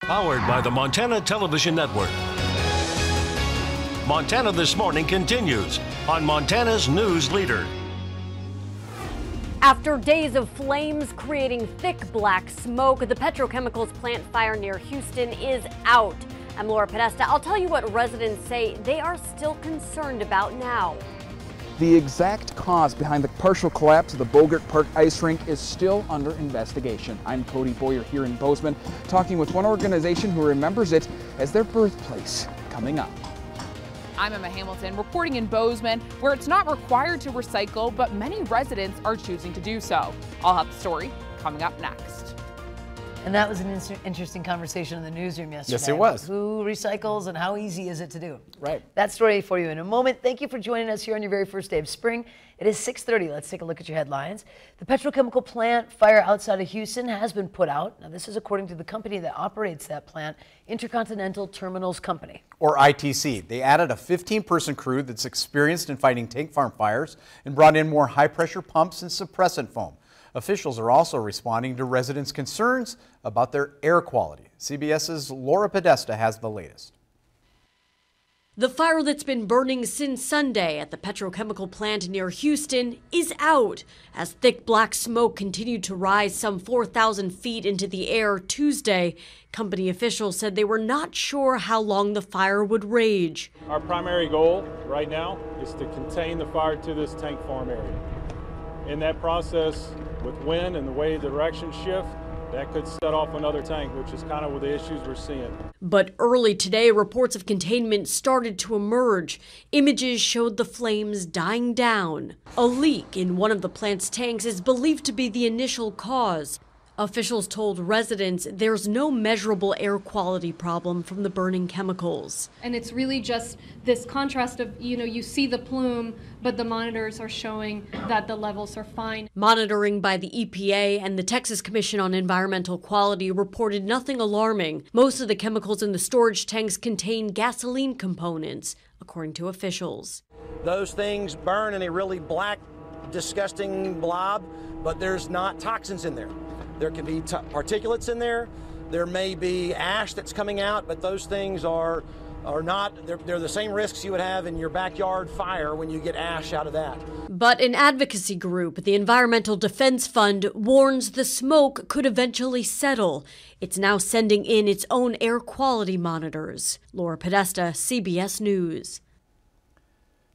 Powered by the Montana Television Network. Montana This Morning continues on Montana's news leader. After days of flames creating thick black smoke, the petrochemicals plant fire near Houston is out. I'm Laura Podesta. I'll tell you what residents say they are still concerned about now. The exact cause behind the partial collapse of the Bogart Park ice rink is still under investigation. I'm Cody Boyer here in Bozeman, talking with one organization who remembers it as their birthplace. Coming up. I'm Emma Hamilton, reporting in Bozeman, where it's not required to recycle, but many residents are choosing to do so. I'll have the story coming up next. And that was an interesting conversation in the newsroom yesterday. Yes, it was. Who recycles and how easy is it to do? Right. That story for you in a moment. Thank you for joining us here on your very first day of spring. It is 6:30. Let's take a look at your headlines. The petrochemical plant fire outside of Houston has been put out. Now, this is according to the company that operates that plant, Intercontinental Terminals Company. Or ITC. They added a 15-person crew that's experienced in fighting tank farm fires and brought in more high-pressure pumps and suppressant foam. Officials are also responding to residents' concerns about their air quality. CBS's Laura Podesta has the latest. The fire that's been burning since Sunday at the petrochemical plant near Houston is out as thick black smoke continued to rise some 4,000 feet into the air Tuesday. Company officials said they were not sure how long the fire would rage. Our primary goal right now is to contain the fire to this tank farm area. In that process, with wind and the way the directions shift, that could set off another tank, which is kind of the issues we're seeing. But early today, reports of containment started to emerge. Images showed the flames dying down. A leak in one of the plant's tanks is believed to be the initial cause. Officials told residents there's no measurable air quality problem from the burning chemicals. And it's really just this contrast of, you see the plume, but the monitors are showing that the levels are fine. Monitoring by the EPA and the Texas Commission on Environmental Quality reported nothing alarming. Most of the chemicals in the storage tanks contain gasoline components, according to officials. Those things burn in a really black, disgusting blob, but there's not toxins in there. There can be particulates in there. There may be ash that's coming out, but those things are not, they're the same risks you would have in your backyard fire when you get ash out of that. But an advocacy group, the Environmental Defense Fund, warns the smoke could eventually settle. It's now sending in its own air quality monitors. Laura Podesta, CBS News.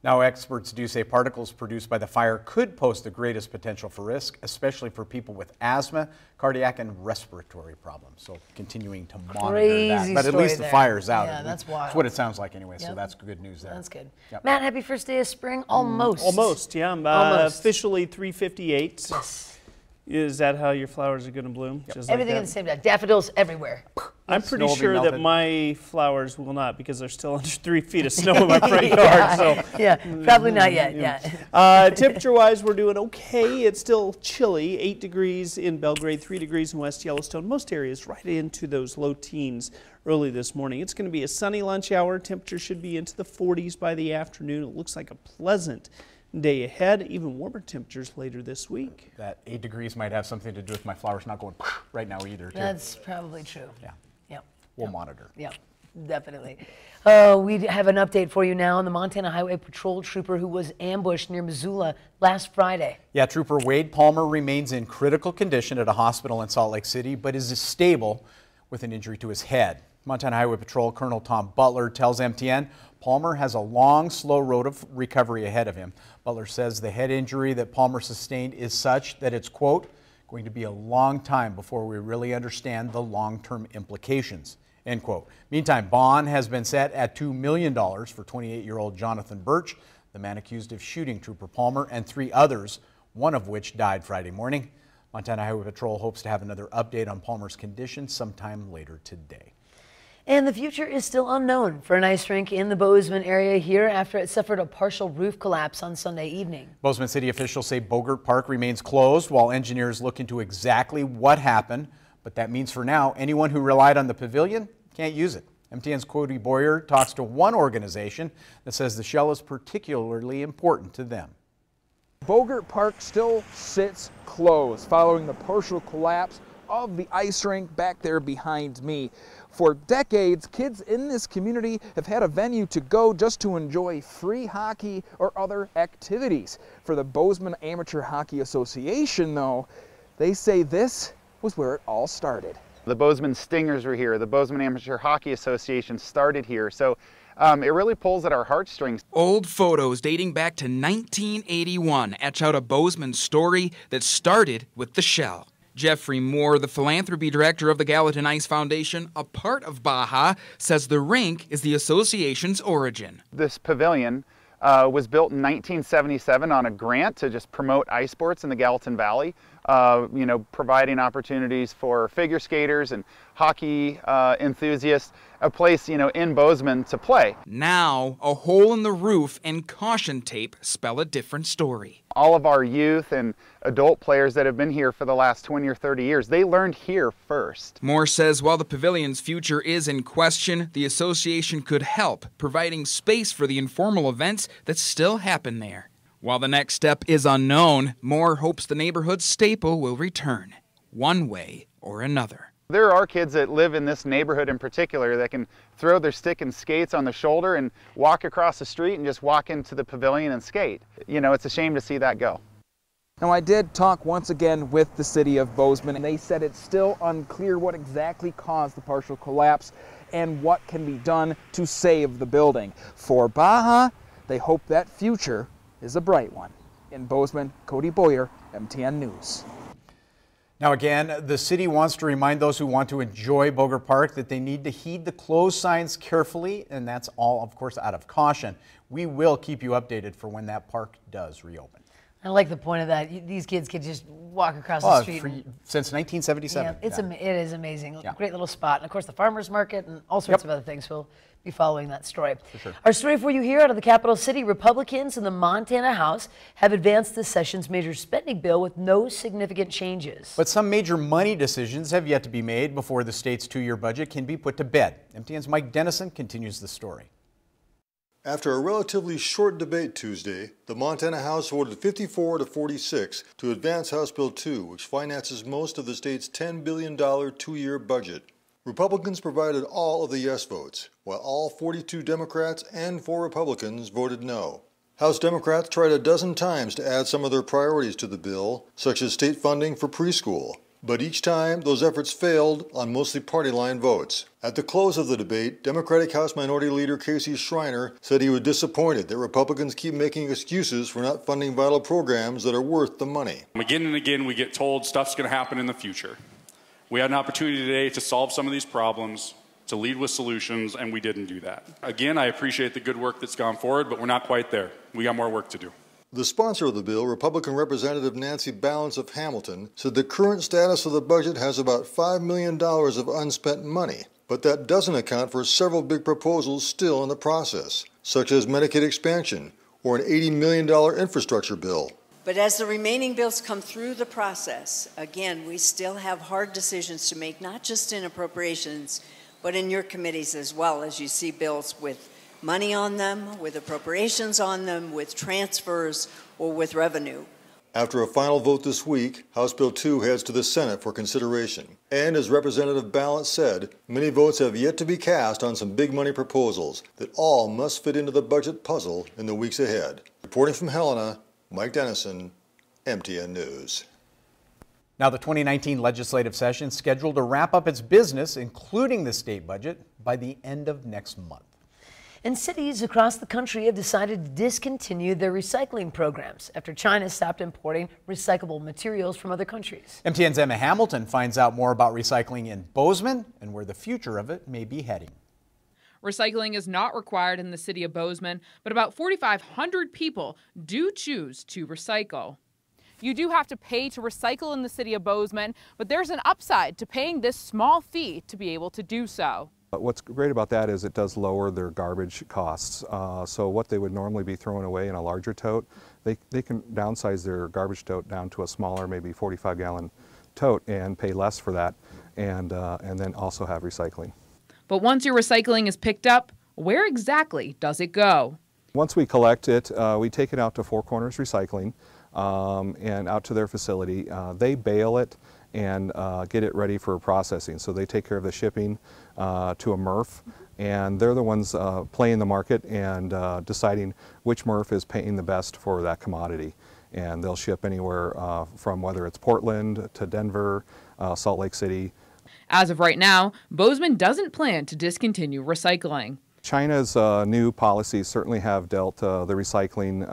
Now, experts do say particles produced by the fire could pose the greatest potential for risk, especially for people with asthma, cardiac, and respiratory problems. So continuing to monitor that. But at least the fire's out. Yeah, that's wild. That's what it sounds like anyway, so that's good news there. That's good. Yep. Matt, happy first day of spring? Almost. Almost, yeah. Almost. Officially 3:58. Yes. Is that how your flowers are going to bloom? Yep. Just Everything like at the same time. Daffodils everywhere. I'm pretty Snow will be sure that melted. my flowers will not, because they're still under 3 feet of snow in my front yard. So. Yeah, probably not yet. Yeah. Temperature-wise, we're doing okay. It's still chilly. 8 degrees in Belgrade, 3 degrees in West Yellowstone. Most areas right into those low teens early this morning. It's going to be a sunny lunch hour. Temperature should be into the 40s by the afternoon. It looks like a pleasant day ahead. Even warmer temperatures later this week. That 8 degrees might have something to do with my flowers not going right now either, too. That's probably true. Yeah. Yep. We'll monitor. Yeah, definitely. We have an update for you now on the Montana Highway Patrol trooper who was ambushed near Missoula last Friday. Yeah, Trooper Wade Palmer remains in critical condition at a hospital in Salt Lake City, but is stable with an injury to his head. Montana Highway Patrol Colonel Tom Butler tells MTN Palmer has a long, slow road of recovery ahead of him. Butler says the head injury that Palmer sustained is such that it's, quote, going to be a long time before we really understand the long-term implications, end quote. Meantime, bond has been set at $2 million for 28-year-old Jonathan Birch, the man accused of shooting Trooper Palmer and 3 others, one of which died Friday morning. Montana Highway Patrol hopes to have another update on Palmer's condition sometime later today. And the future is still unknown for an ice rink in the Bozeman area here after it suffered a partial roof collapse on Sunday evening. Bozeman city officials say Bogart Park remains closed while engineers look into exactly what happened. But that means for now, anyone who relied on the pavilion can't use it. MTN's Cody Boyer talks to one organization that says the shell is particularly important to them. Bogart Park still sits closed following the partial collapse of the ice rink back there behind me. For decades, kids in this community have had a venue to go just to enjoy free hockey or other activities. For the Bozeman Amateur Hockey Association, though, they say this was where it all started. The Bozeman Stingers were here. The Bozeman Amateur Hockey Association started here. So it really pulls at our heartstrings. Old photos dating back to 1981 etch out a Bozeman story that started with the shell. Jeffrey Moore, the philanthropy director of the Gallatin Ice Foundation, a part of Baja, says the rink is the association's origin. This pavilion was built in 1977 on a grant to just promote ice sports in the Gallatin Valley, providing opportunities for figure skaters and hockey enthusiasts, a place, in Bozeman to play. Now, a hole in the roof and caution tape spell a different story. All of our youth and adult players that have been here for the last 20 or 30 years, they learned here first. Moore says while the pavilion's future is in question, the association could help, providing space for the informal events that still happen there. While the next step is unknown, Moore hopes the neighborhood staple will return, one way or another. There are kids that live in this neighborhood in particular that can throw their stick and skates on the shoulder and walk across the street and just walk into the pavilion and skate. It's a shame to see that go. Now, I did talk once again with the city of Bozeman, and they said it's still unclear what exactly caused the partial collapse and what can be done to save the building. For Baja, they hope that future is a bright one. In Bozeman, Cody Boyer, MTN News. Now again, the city wants to remind those who want to enjoy Bogart Park that they need to heed the closed signs carefully, and that's all, of course, out of caution. We will keep you updated for when that park does reopen. I like the point of that. These kids could just walk across the street. Since 1977. Yeah, it is amazing. Yeah. Great little spot. And of course, the farmers market and all sorts of other things. We'll be following that story. For sure. Our story for you here out of the capital city, Republicans in the Montana House have advanced this session's major spending bill with no significant changes. But some major money decisions have yet to be made before the state's two-year budget can be put to bed. MTN's Mike Dennison continues the story. After a relatively short debate Tuesday, the Montana House voted 54 to 46 to advance House Bill 2, which finances most of the state's $10 billion two-year budget. Republicans provided all of the yes votes, while all 42 Democrats and 4 Republicans voted no. House Democrats tried a dozen times to add some of their priorities to the bill, such as state funding for preschool. But each time, those efforts failed on mostly party-line votes. At the close of the debate, Democratic House Minority Leader Casey Schreiner said he was disappointed that Republicans keep making excuses for not funding vital programs that are worth the money. Again and again, we get told stuff's going to happen in the future. We had an opportunity today to solve some of these problems, to lead with solutions, and we didn't do that. Again, I appreciate the good work that's gone forward, but we're not quite there. We got more work to do. The sponsor of the bill, Republican Representative Nancy Balance of Hamilton, said the current status of the budget has about $5 million of unspent money, but that doesn't account for several big proposals still in the process, such as Medicaid expansion or an $80 million infrastructure bill. But as the remaining bills come through the process, again, we still have hard decisions to make, not just in appropriations, but in your committees as well, as you see bills with money on them, with appropriations on them, with transfers, or with revenue. After a final vote this week, House Bill 2 heads to the Senate for consideration. And as Representative Balance said, many votes have yet to be cast on some big money proposals that all must fit into the budget puzzle in the weeks ahead. Reporting from Helena, Mike Dennison, MTN News. Now, the 2019 legislative session is scheduled to wrap up its business, including the state budget, by the end of next month. And cities across the country have decided to discontinue their recycling programs after China stopped importing recyclable materials from other countries. MTN's Emma Hamilton finds out more about recycling in Bozeman and where the future of it may be heading. Recycling is not required in the city of Bozeman, but about 4,500 people do choose to recycle. You do have to pay to recycle in the city of Bozeman, but there's an upside to paying this small fee to be able to do so. What's great about that is it does lower their garbage costs. So what they would normally be throwing away in a larger tote, they can downsize their garbage tote down to a smaller, maybe 45-gallon tote and pay less for that, and then also have recycling. But once your recycling is picked up, where exactly does it go? Once we collect it, we take it out to Four Corners Recycling and out to their facility. They bale it and get it ready for processing. So they take care of the shipping to a MRF, and they're the ones playing the market and deciding which MRF is paying the best for that commodity. And they'll ship anywhere from whether it's Portland to Denver, Salt Lake City. As of right now, Bozeman doesn't plan to discontinue recycling. China's new policies certainly have dealt the recycling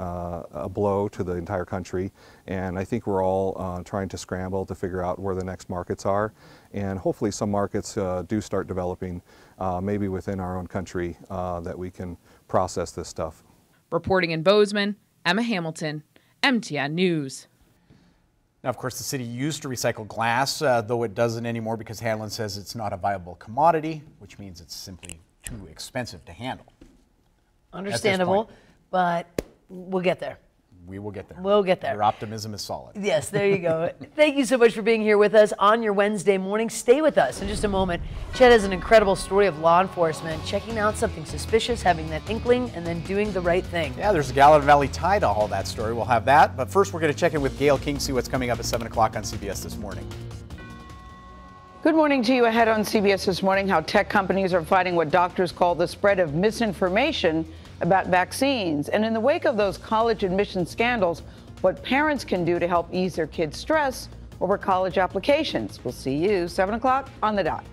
a blow to the entire country, and I think we're all trying to scramble to figure out where the next markets are, and hopefully some markets do start developing maybe within our own country that we can process this stuff. Reporting in Bozeman, Emma Hamilton, MTN News. Now, of course, the city used to recycle glass, though it doesn't anymore because Hanlon says it's not a viable commodity, which means it's simply too expensive to handle. Understandable, but we'll get there. We will get there. We'll get there. Your optimism is solid. Yes, there you go. Thank you so much for being here with us on your Wednesday morning. Stay with us in just a moment. Chet has an incredible story of law enforcement checking out something suspicious, having that inkling, and then doing the right thing. Yeah, there's a Gallatin Valley tie to all that story. We'll have that. But first, we're going to check in with Gail King, see what's coming up at 7 o'clock on CBS This Morning. Good morning to you. Ahead on CBS This Morning, how tech companies are fighting what doctors call the spread of misinformation about vaccines. And in the wake of those college admission scandals, what parents can do to help ease their kids' stress over college applications. We'll see you 7 o'clock on the dot.